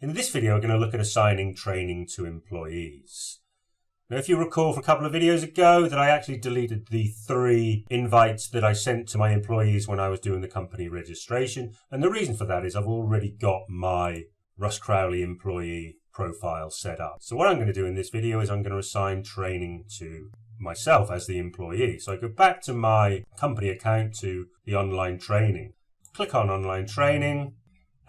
In this video, we're going to look at assigning training to employees. Now, if you recall from a couple of videos ago that I actually deleted the 3 invites that I sent to my employees when I was doing the company registration. And the reason for that is I've already got my Russ Crowley employee profile set up. So what I'm going to do in this video is I'm going to assign training to myself as the employee. So I go back to my company account to the online training. Click on online training.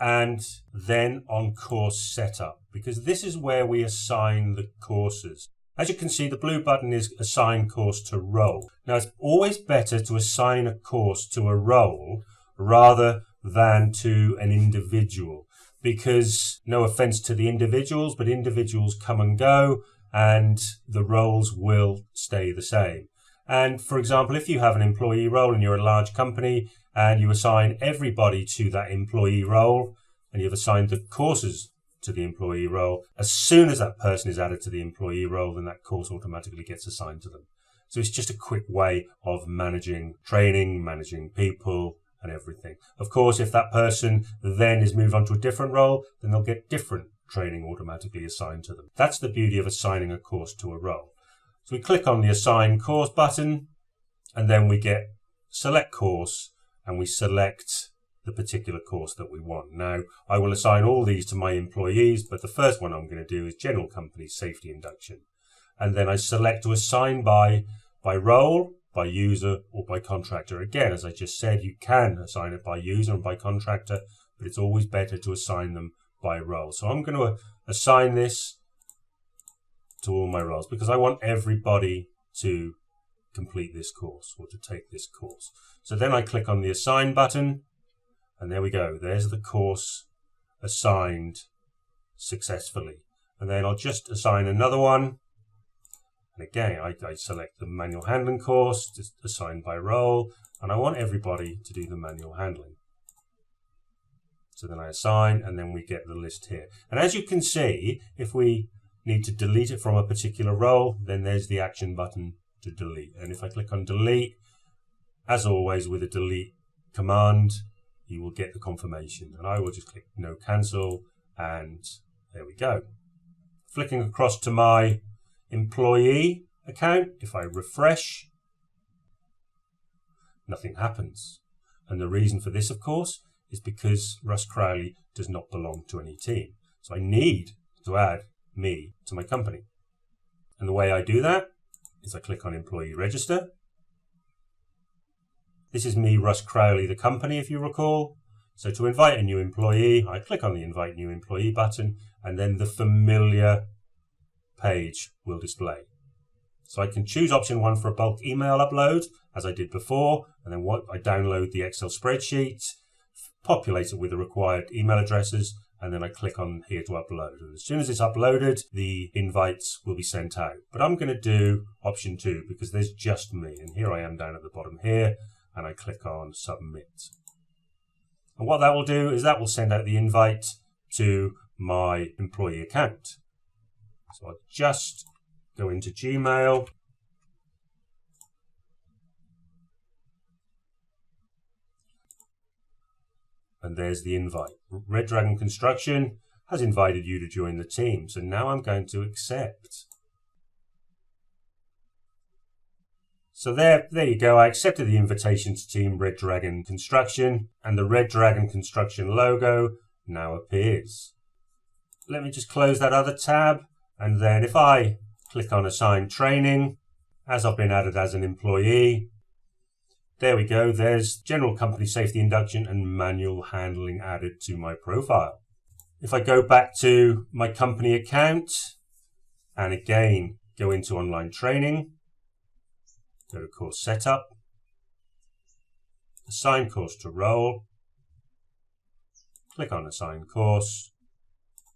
And then on course setup, because this is where we assign the courses. As you can see, the blue button is assign course to role. Now, it's always better to assign a course to a role rather than to an individual, because no offense to the individuals, but individuals come and go and the roles will stay the same. And for example, if you have an employee role and you're a large company and you assign everybody to that employee role and you've assigned the courses to the employee role, as soon as that person is added to the employee role, then that course automatically gets assigned to them. So it's just a quick way of managing training, managing people and everything. Of course, if that person then is moved on to a different role, then they'll get different training automatically assigned to them. That's the beauty of assigning a course to a role. So we click on the Assign Course button, and then we get Select Course, and we select the particular course that we want. Now, I will assign all these to my employees, but the first one I'm going to do is General Company Safety Induction. And then I select to assign by role, by user, or by contractor. Again, as I just said, you can assign it by user and by contractor, but it's always better to assign them by role. So I'm going to assign this to all my roles because I want everybody to complete this course or to take this course. So then I click on the Assign button, and there we go. There's the course assigned successfully. And then I'll just assign another one. And again, I select the manual handling course, just assigned by role, and I want everybody to do the manual handling. So then I assign, and then we get the list here. And as you can see, if we need to delete it from a particular role, then there's the action button to delete. And if I click on delete, as always with a delete command, you will get the confirmation. And I will just click no cancel, and there we go. Flicking across to my employee account, if I refresh, nothing happens. And the reason for this, of course, is because Russ Crowley does not belong to any team. So I need to add me to my company. And the way I do that is I click on Employee Register. This is me, Russ Crowley, the company, if you recall. So to invite a new employee, I click on the Invite New Employee button, and then the familiar page will display. So I can choose option 1 for a bulk email upload, as I did before, and then I download the Excel spreadsheet, populate it with the required email addresses, and then I click on here to upload. And as soon as it's uploaded, the invites will be sent out. But I'm going to do option 2 because there's just me. And here I am down at the bottom here, and I click on submit. And what that will do is that will send out the invite to my employee account. So I'll just go into Gmail. And there's the invite. Red Dragon Construction has invited you to join the team. So now I'm going to accept. So there you go. I accepted the invitation to Team Red Dragon Construction, and the Red Dragon Construction logo now appears. Let me just close that other tab. And then if I click on Assign Training, as I've been added as an employee, there we go. There's General Company Safety Induction and Manual Handling added to my profile. If I go back to my company account and again go into online training, go to course setup, assign course to role, click on assign course,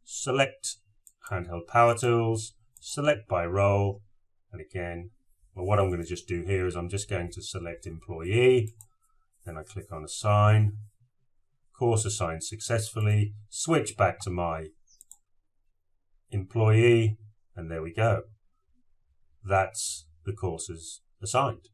select handheld power tools, select by role, and again, well, what I'm going to just do here is I'm just going to select employee, then I click on assign, course assigned successfully, switch back to my employee, and there we go. That's the courses assigned.